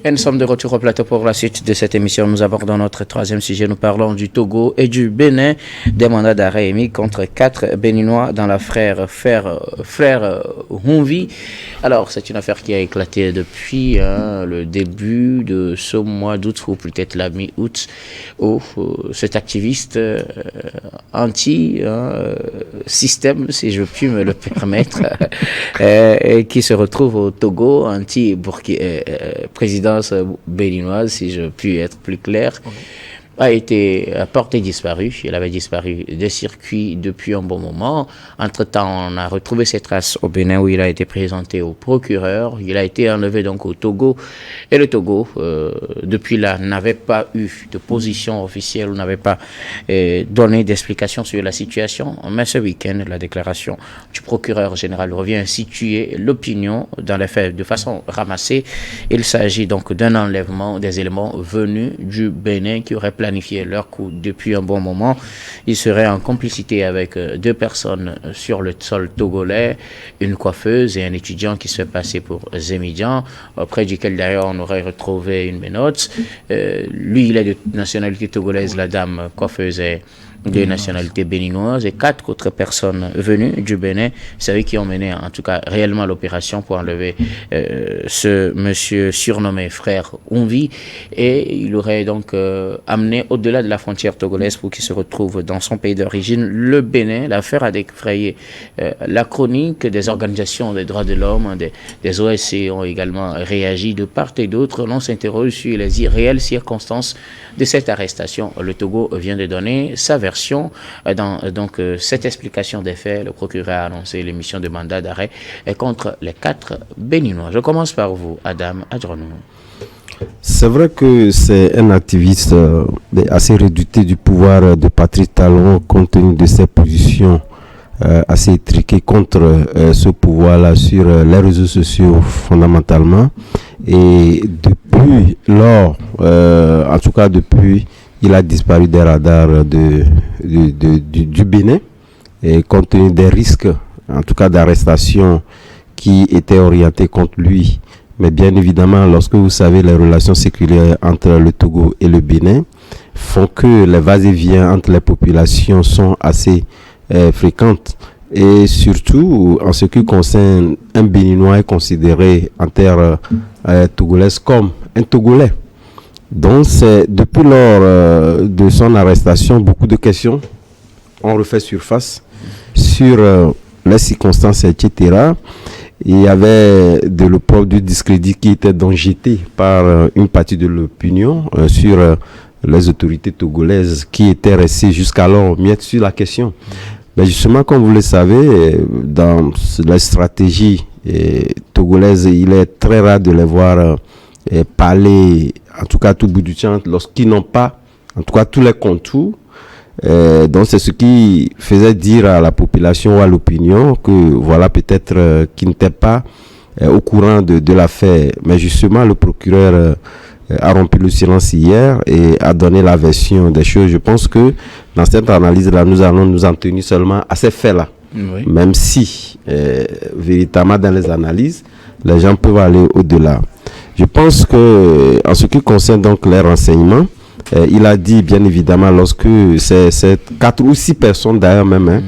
Et nous sommes de retour au plateau pour la suite de cette émission. Nous abordons notre troisième sujet. Nous parlons du Togo et du Bénin. Des mandats d'arrêt émis contre 4 Béninois dans l'affaire Humvi. Alors, c'est une affaire qui a éclaté depuis le début de ce mois d'août, ou peut-être la mi-août, où cet activiste anti-système, si je puis me le permettre, qui se retrouve au Togo, présidence béninoise, si je puis être plus clair, a été porté disparu. Il avait disparu des circuits depuis un bon moment. Entre-temps, on a retrouvé ses traces au Bénin où il a été présenté au procureur. Il a été enlevé donc au Togo. Et le Togo, depuis là, n'avait pas eu de position officielle, n'avait pas donné d'explication sur la situation. Mais ce week-end, la déclaration du procureur général revient situer l'opinion dans les faits de façon ramassée. Il s'agit donc d'un enlèvement des éléments venus du Bénin qui auraient planifié leur coup depuis un bon moment. Ils seraient en complicité avec 2 personnes sur le sol togolais, une coiffeuse et un étudiant qui se fait passer pour Zémidian, auprès duquel d'ailleurs on aurait retrouvé une menotte. Lui, il est de nationalité togolaise, la dame coiffeuse est de nationalité béninoise, et 4 autres personnes venues du Bénin, c'est eux qui ont mené en tout cas réellement l'opération pour enlever ce monsieur surnommé frère Humvi, et il aurait donc amené au-delà de la frontière togolaise pour qu'il se retrouve dans son pays d'origine, le Bénin. L'affaire a défrayé la chronique. Des organisations des droits de l'homme, des OSC ont également réagi de part et d'autre. L'on s'interroge sur les réelles circonstances de cette arrestation. Le Togo vient de donner sa version. Dans cette explication des faits, le procureur a annoncé l'émission de mandat d'arrêt contre les 4 Béninois. Je commence par vous, Adam Adronou. C'est vrai que c'est un activiste assez redouté du pouvoir de Patrice Talon, compte tenu de ses positions assez étriquées contre ce pouvoir-là sur les réseaux sociaux fondamentalement. Et depuis lors, en tout cas depuis, il a disparu des radars du Bénin, et compte tenu des risques, en tout cas d'arrestation, qui étaient orientés contre lui. Mais bien évidemment, lorsque vous savez les relations séculaires entre le Togo et le Bénin font que les va-et-vient entre les populations sont assez fréquentes. Et surtout, en ce qui concerne un Béninois est considéré en terre togolaise comme un Togolais. Donc, c'est depuis lors de son arrestation, beaucoup de questions ont refait surface sur les circonstances, etc. Il y avait de l'opprobre, du discrédit qui était donc jeté par une partie de l'opinion sur les autorités togolaises qui étaient restées jusqu'alors miettes sur la question. Mais justement, comme vous le savez, dans la stratégie togolaise, il est très rare de les voir parler, en tout cas tout bout du champ, lorsqu'ils n'ont pas, en tout cas tous les contours. Donc c'est ce qui faisait dire à la population ou à l'opinion que voilà peut-être qu'ils n'étaient pas au courant de l'affaire. Mais justement, le procureur a rompu le silence hier et a donné la version des choses. Je pense que dans cette analyse-là, nous allons nous en tenir seulement à ces faits-là. Oui. Même si, véritablement dans les analyses, les gens peuvent aller au-delà. Je pense que, en ce qui concerne donc les renseignements, il a dit bien évidemment lorsque ces 4 ou 6 personnes d'ailleurs même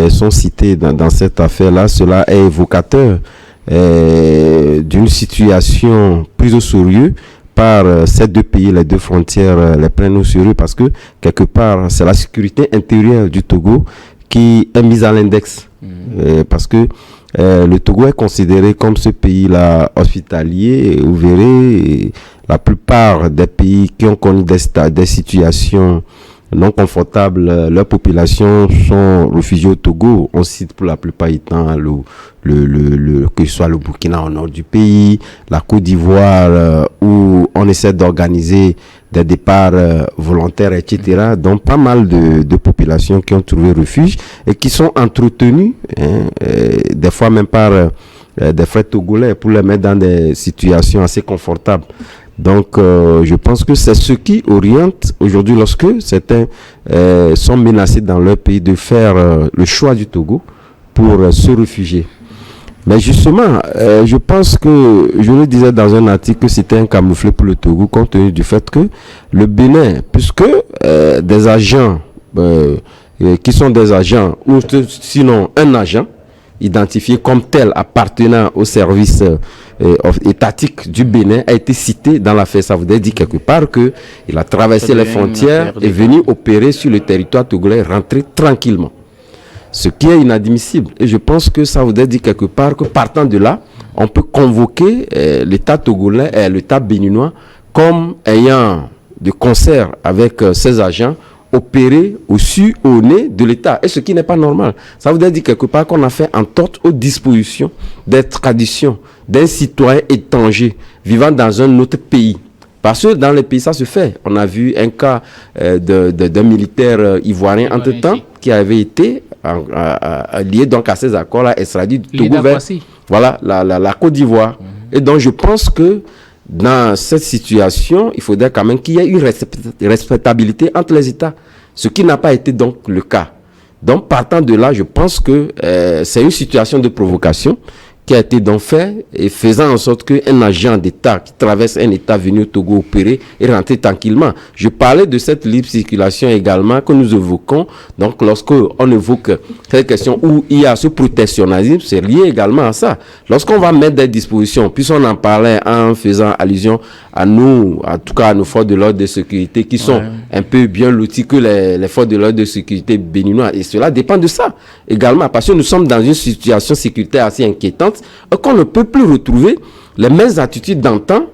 sont citées dans cette affaire-là, cela est évocateur d'une situation prise au sérieux par ces 2 pays, les 2 frontières les prennent au sérieux, parce que quelque part c'est la sécurité intérieure du Togo qui est mise à l'index, parce que le Togo est considéré comme ce pays-là hospitalier. Vous verrez, la plupart des pays qui ont connu des situations non confortables, leurs populations sont réfugiées au Togo. On cite pour la plupart étant que ce soit le Burkina au nord du pays, la Côte d'Ivoire, où on essaie d'organiser des départs volontaires, etc. Donc pas mal de populations qui ont trouvé refuge et qui sont entretenues, des fois même par des frères togolais, pour les mettre dans des situations assez confortables. Donc, je pense que c'est ce qui oriente aujourd'hui, lorsque certains sont menacés dans leur pays, de faire le choix du Togo pour se réfugier. Mais justement, je pense que, je le disais dans un article, que c'était un camouflet pour le Togo, compte tenu du fait que le Bénin, puisque des agents qui sont des agents, ou sinon un agent, identifié comme tel appartenant au service étatique du Bénin, a été cité dans l'affaire. Ça voudrait dire quelque part qu'il a traversé les frontières et venu opérer sur le territoire togolais, rentrer tranquillement. Ce qui est inadmissible. Et je pense que ça voudrait dire quelque part que partant de là, on peut convoquer l'État togolais et l'État béninois comme ayant de concert avec ces agents opérer au-dessus, au nez de l'État. Et ce qui n'est pas normal. Ça voudrait dire quelque part qu'on a fait en torte aux dispositions des traditions d'un citoyen étranger vivant dans un autre pays. Parce que dans les pays, ça se fait. On a vu un cas d'un militaire ivoirien entre-temps qui avait été lié donc à ces accords-là, extradé du Togo vers voilà, la Côte d'Ivoire. Et donc je pense que dans cette situation, il faudrait quand même qu'il y ait une respectabilité entre les États, ce qui n'a pas été donc le cas. Donc partant de là, je pense que c'est une situation de provocation qui a été donc fait et faisant en sorte qu'un agent d'État qui traverse un État venu au Togo opérer et rentrer tranquillement. Je parlais de cette libre circulation également que nous évoquons. Donc lorsqu'on évoque cette question où il y a ce protectionnisme, c'est lié également à ça. Lorsqu'on va mettre des dispositions, puisqu'on en parlait en faisant allusion à nous, en tout cas à nos forces de l'ordre de sécurité qui sont un peu bien lotis que les forces de l'ordre de sécurité béninois. Et cela dépend de ça également parce que nous sommes dans une situation sécuritaire assez inquiétante qu'on ne peut plus retrouver les mêmes attitudes d'antan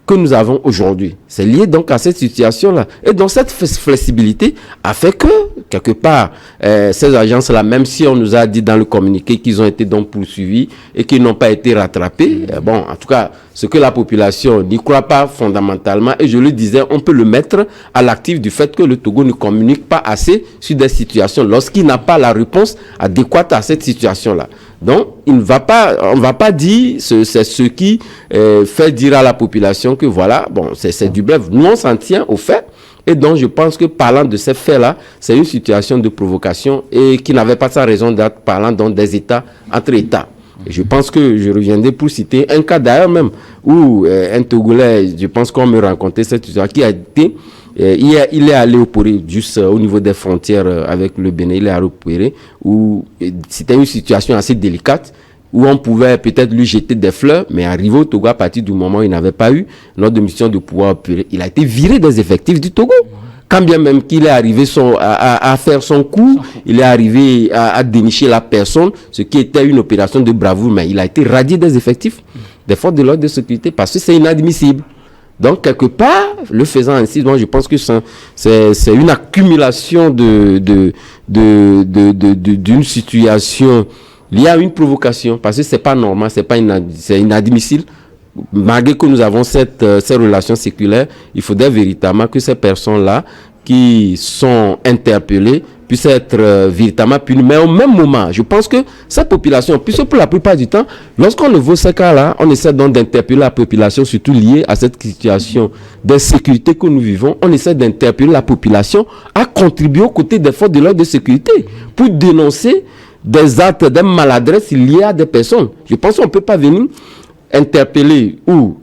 que nous avons aujourd'hui. C'est lié donc à cette situation-là. Et donc cette flexibilité a fait que, quelque part, ces agences-là, même si on nous a dit dans le communiqué qu'ils ont été donc poursuivis et qu'ils n'ont pas été rattrapés, bon, en tout cas, ce que la population n'y croit pas fondamentalement, et je le disais, on peut le mettre à l'actif du fait que le Togo ne communique pas assez sur des situations lorsqu'il n'a pas la réponse adéquate à cette situation-là. Donc, on ne va pas dire, c'est ce qui fait dire à la population que voilà, bon, c'est du bluff. Nous, on s'en tient au fait. Et donc, je pense que parlant de ces faits-là, c'est une situation de provocation et qui n'avait pas sa raison d'être parlant donc des États entre États. Et je pense que je reviendrai pour citer un cas d'ailleurs même où un Togolais, je pense qu'on me rencontrait cette situation qui a été... il est allé opérer juste au niveau des frontières avec le Bénin, il est allé opérer où c'était une situation assez délicate où on pouvait peut-être lui jeter des fleurs, mais arrivé au Togo à partir du moment où il n'avait pas eu notre mission de pouvoir opérer, il a été viré des effectifs du Togo. Quand bien même qu'il est arrivé à faire son coup, il est arrivé à dénicher la personne, ce qui était une opération de bravoure, mais il a été radié des effectifs des forces de l'ordre de sécurité parce que c'est inadmissible. Donc, quelque part, le faisant ainsi, moi, je pense que c'est une accumulation d'une situation liée à une provocation, parce que c'est pas normal, c'est inadmissible. Malgré que nous avons ces relations séculaires, il faudrait véritablement que ces personnes-là qui sont interpellées puissent être véritablement punies. Mais au même moment, je pense que cette population, puisque pour la plupart du temps, lorsqu'on évoque ce cas-là, on essaie donc d'interpeller la population, surtout liée à cette situation d'insécurité que nous vivons. On essaie d'interpeller la population à contribuer aux côtés des forces de l'ordre de sécurité pour dénoncer des actes, des maladresses liées à des personnes. Je pense qu'on ne peut pas venir interpeller ou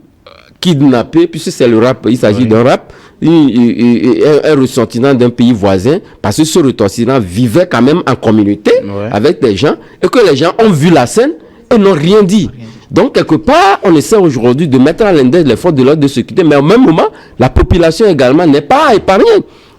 kidnapper, puisque c'est le rap, il s'agit d'un rap, un ressortissant d'un pays voisin, parce que ce ressortissant vivait quand même en communauté avec des gens, et que les gens ont vu la scène et n'ont rien dit. Donc, quelque part, on essaie aujourd'hui de mettre à l'index les forces de l'ordre de sécurité, mais au même moment, la population également n'est pas épargnée.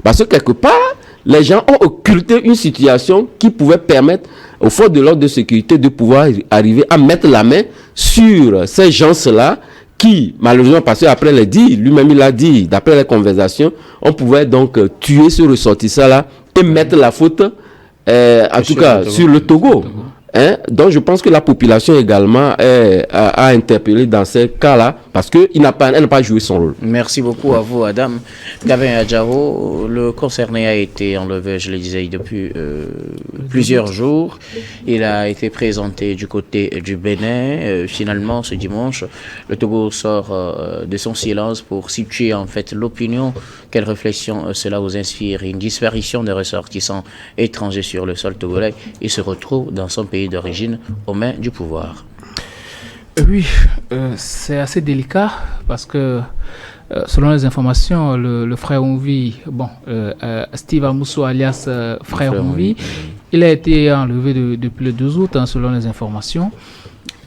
Parce que quelque part, les gens ont occulté une situation qui pouvait permettre aux forces de l'ordre de sécurité de pouvoir arriver à mettre la main sur ces gens-là qui, malheureusement, parce qu'après les dit, lui-même il a dit, d'après les conversations, on pouvait donc tuer ce ressortissant-là et mettre la faute, en tout cas, sur le Togo. Donc, je pense que la population également a interpellé dans ces cas-là parce qu'elle n'a pas joué son rôle. Merci beaucoup à vous, Adam. Gabin Adjaro, le concerné a été enlevé, je le disais, depuis plusieurs jours. Il a été présenté du côté du Bénin. Finalement, ce dimanche, le Togo sort de son silence pour situer en fait l'opinion. Quelle réflexion cela vous inspire? Une disparition des ressortissants étrangers sur le sol togolais. Il se retrouve dans son pays d'origine aux mains du pouvoir. Oui, c'est assez délicat parce que selon les informations, le frère Onvi, Steve Amoussou alias frère Onvi, il a été enlevé depuis le 12 août, selon les informations.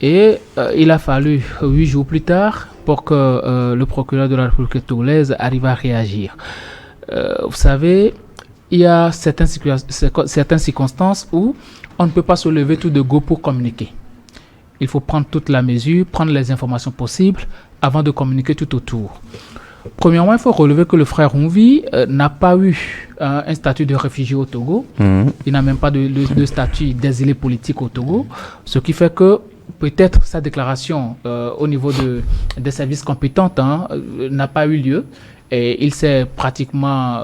Et il a fallu 8 jours plus tard pour que le procureur de la République togolaise arrive à réagir. Vous savez, il y a certaines circonstances où on ne peut pas se lever tout de go pour communiquer. Il faut prendre toute la mesure, prendre les informations possibles avant de communiquer tout autour. Premièrement, il faut relever que le frère Onvi n'a pas eu un statut de réfugié au Togo. Il n'a même pas de statut d'exilé politique au Togo. Ce qui fait que peut-être sa déclaration au niveau des services compétents n'a pas eu lieu. Et il s'est pratiquement...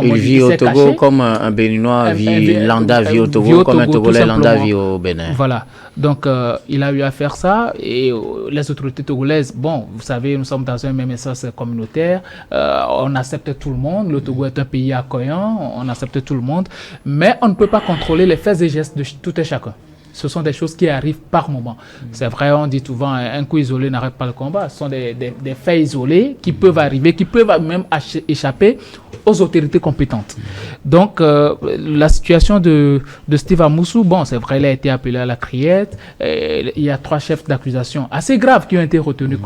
il vit au Togo caché. Comme un Béninois lambda vit au Togo, comme un Togolais lambda vit au Bénin. Voilà. Donc, il a eu à faire ça. Et les autorités togolaises, bon, vous savez, nous sommes dans un même espace communautaire. On accepte tout le monde. Le Togo est un pays accueillant. On accepte tout le monde. Mais on ne peut pas contrôler les faits et gestes de tout et chacun. Ce sont des choses qui arrivent par moment. C'est vrai, on dit souvent un coup isolé n'arrête pas le combat. Ce sont des faits isolés qui peuvent arriver, qui peuvent même échapper aux autorités compétentes. Donc, la situation de Steve Amoussou, bon, c'est vrai, il a été appelé à la criette. Il y a 3 chefs d'accusation assez graves qui ont été retenus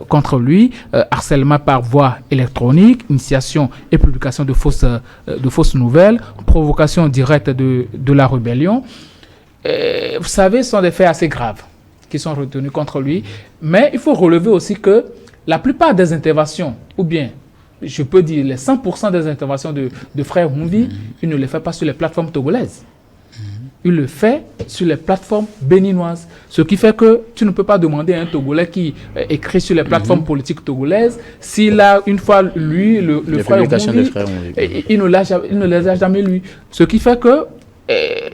contre lui. Harcèlement par voie électronique, initiation et publication de fausses nouvelles, provocation directe de la rébellion. Vous savez, ce sont des faits assez graves qui sont retenus contre lui. Mais il faut relever aussi que la plupart des interventions, ou bien, je peux dire, les 100% des interventions de frère Onvi, il ne les fait pas sur les plateformes togolaises. Il le fait sur les plateformes béninoises. Ce qui fait que tu ne peux pas demander à un Togolais qui écrit sur les plateformes politiques togolaises s'il a une fois lui, le frère Onvi, il ne les a jamais lus. Ce qui fait que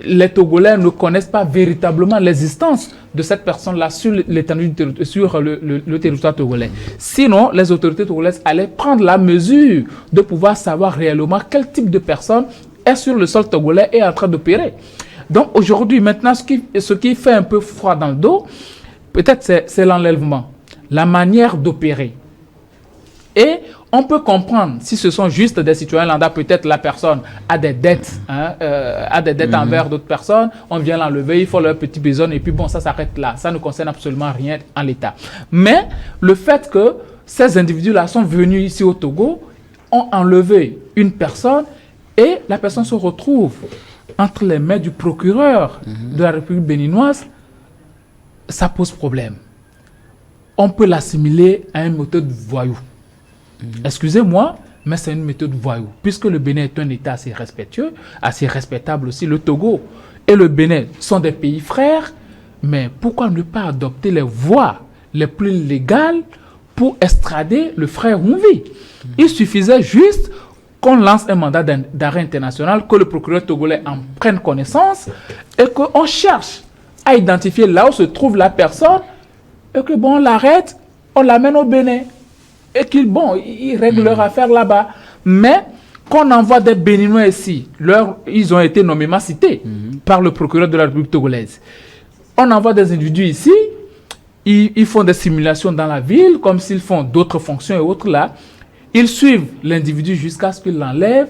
les Togolais ne connaissent pas véritablement l'existence de cette personne-là sur le territoire togolais. Sinon, les autorités togolaises allaient prendre la mesure de pouvoir savoir réellement quel type de personne est sur le sol togolais et est en train d'opérer. Donc aujourd'hui, maintenant, ce qui fait un peu froid dans le dos, peut-être c'est l'enlèvement, la manière d'opérer. Et on peut comprendre si ce sont juste des citoyens lambda, peut-être la personne a des dettes, envers d'autres personnes, on vient l'enlever, il faut leur petit besoin et puis bon, ça s'arrête là. Ça ne concerne absolument rien en l'État. Mais le fait que ces individus-là sont venus ici au Togo, ont enlevé une personne et la personne se retrouve entre les mains du procureur de la République béninoise, ça pose problème. On peut l'assimiler à une méthode voyou. Excusez-moi, mais c'est une méthode voyou. Puisque le Bénin est un État assez respectueux, assez respectable aussi, le Togo et le Bénin sont des pays frères, mais pourquoi ne pas adopter les voies les plus légales pour extrader le frère Onvi? Il suffisait juste qu'on lance un mandat d'arrêt international, que le procureur togolais en prenne connaissance et qu'on cherche à identifier là où se trouve la personne et que bon, on l'arrête, on l'amène au Bénin. Et qu'ils règlent leur affaire là-bas. Mais qu'on envoie des Béninois ici, ils ont été nommément cités par le procureur de la République togolaise. On envoie des individus ici, ils font des simulations dans la ville, comme s'ils font d'autres fonctions et autres là. Ils suivent l'individu jusqu'à ce qu'il l'enlève,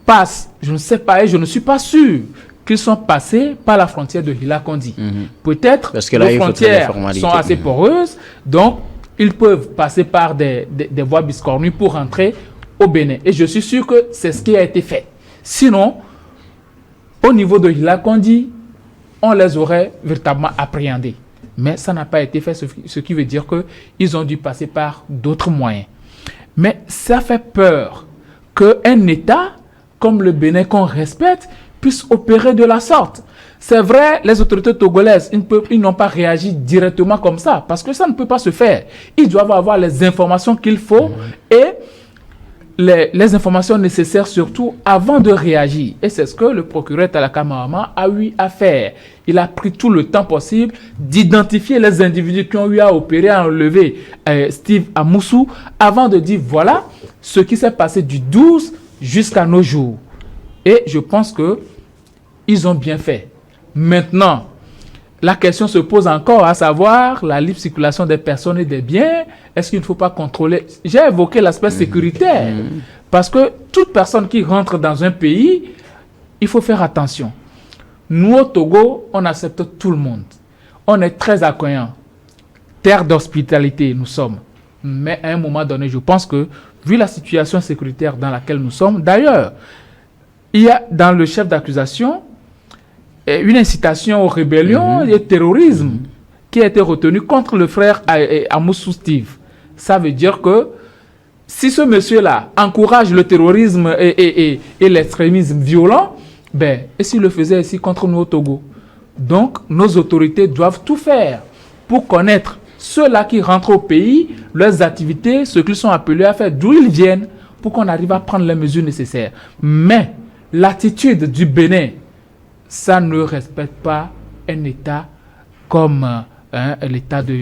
passent, je ne sais pas, et je ne suis pas sûr qu'ils sont passés par la frontière de Hila-Kondi. Peut-être que les frontières sont assez poreuses, donc ils peuvent passer par des voies biscornues pour rentrer au Bénin. Et je suis sûr que c'est ce qui a été fait. Sinon, au niveau de Hila-Kondi, on les aurait véritablement appréhendés. Mais ça n'a pas été fait, ce qui veut dire qu'ils ont dû passer par d'autres moyens. Mais ça fait peur qu'un État comme le Bénin qu'on respecte puisse opérer de la sorte. C'est vrai, les autorités togolaises, ils n'ont pas réagi directement comme ça, parce que ça ne peut pas se faire. Ils doivent avoir les informations qu'il faut et les informations nécessaires surtout avant de réagir. Et c'est ce que le procureur Talaka Mahama a eu à faire. Il a pris tout le temps possible d'identifier les individus qui ont eu à opérer, à enlever Steve Amoussou, avant de dire voilà ce qui s'est passé du 12 jusqu'à nos jours. Et je pense qu'ils ont bien fait. Maintenant, la question se pose encore, à savoir la libre circulation des personnes et des biens. Est-ce qu'il ne faut pas contrôler? J'ai évoqué l'aspect sécuritaire. Parce que toute personne qui rentre dans un pays, il faut faire attention. Nous, au Togo, on accepte tout le monde. On est très accueillant. Terre d'hospitalité, nous sommes. Mais à un moment donné, je pense que, vu la situation sécuritaire dans laquelle nous sommes, d'ailleurs, il y a dans le chef d'accusation une incitation aux rébellions et au terrorisme qui a été retenue contre le frère Amoussou Steve. Ça veut dire que si ce monsieur-là encourage le terrorisme et l'extrémisme violent, et s'il le faisait ici contre nous au Togo. Donc, nos autorités doivent tout faire pour connaître ceux-là qui rentrent au pays, leurs activités, ce qu'ils sont appelés à faire, d'où ils viennent, pour qu'on arrive à prendre les mesures nécessaires. Mais l'attitude du Bénin, ça ne respecte pas un État comme l'État de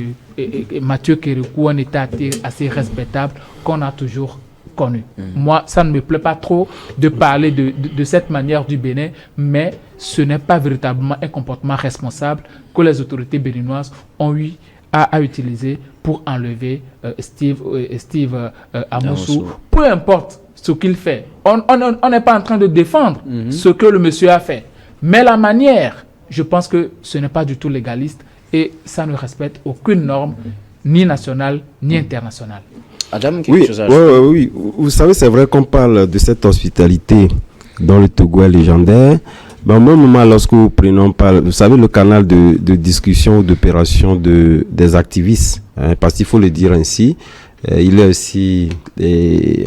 Mathieu Kérékou, un État assez respectable qu'on a toujours connu. Moi, ça ne me plaît pas trop de parler de cette manière du Bénin, mais ce n'est pas véritablement un comportement responsable que les autorités béninoises ont eu à utiliser pour enlever Steve Amoussou. Peu importe ce qu'il fait. On n'est pas en train de défendre ce que le monsieur a fait. Mais la manière, je pense que ce n'est pas du tout légaliste et ça ne respecte aucune norme, ni nationale, ni internationale. Adam, oui, oui. Vous savez, c'est vrai qu'on parle de cette hospitalité dans le Togo est légendaire. Mais au même moment, lorsque vous vous savez, le canal de discussion ou d'opération des activistes, parce qu'il faut le dire ainsi, il est aussi,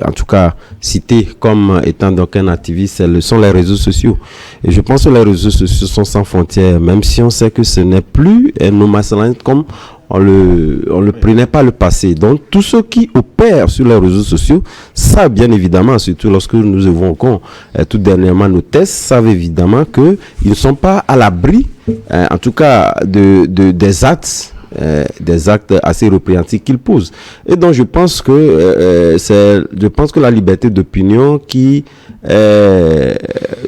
en tout cas, cité comme étant donc un activiste, ce sont les réseaux sociaux. Et je pense que les réseaux sociaux sont sans frontières, même si on sait que ce n'est plus un nomadisme comme on le prenait pas le passé. Donc, tous ceux qui opèrent sur les réseaux sociaux savent bien évidemment, surtout lorsque nous évoquons tout dernièrement nos tests, savent évidemment que ils ne sont pas à l'abri, en tout cas, des actes assez répréhensibles qu'ils posent. Et donc, je pense que la liberté d'opinion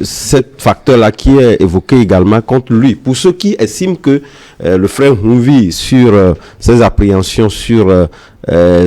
ce facteur-là qui est évoqué également contre lui. Pour ceux qui estiment que le frère Mouvi, sur ses appréhensions sur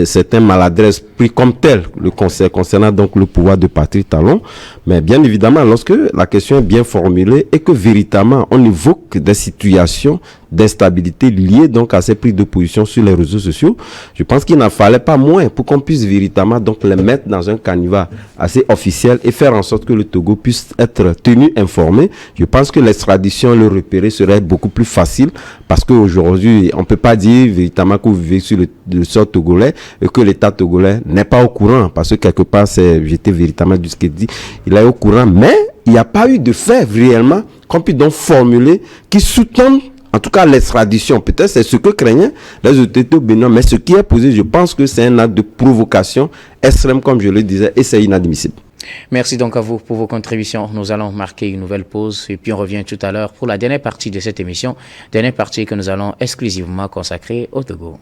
certaines maladresses pris comme telles, le conseil concernant donc le pouvoir de Patrice Talon, mais bien évidemment, lorsque la question est bien formulée et que véritablement on évoque des situations d'instabilité liées donc à ces prises de position sur les réseaux sociaux, je pense qu'il n'en fallait pas moins pour qu'on puisse véritablement donc les mettre dans un canevas assez officiel et faire en sorte que le Togo puisse être tenu informé. Je pense que l'extradition, le repérer serait beaucoup plus facile parce qu'aujourd'hui, on ne peut pas dire véritablement que vous vivez sur le sol togolais et que l'État togolais n'est pas au courant parce que quelque part, j'étais véritablement du ce qu'il dit, il est au courant, mais il n'y a pas eu de fait réellement qu'on puisse donc formuler qui sous-tendent en tout cas l'extradition. Peut-être c'est ce que craignaient les autorités au Bénin, mais ce qui est posé, je pense que c'est un acte de provocation extrême, comme je le disais, et c'est inadmissible. Merci donc à vous pour vos contributions. Nous allons marquer une nouvelle pause et puis on revient tout à l'heure pour la dernière partie de cette émission, dernière partie que nous allons exclusivement consacrer au Togo.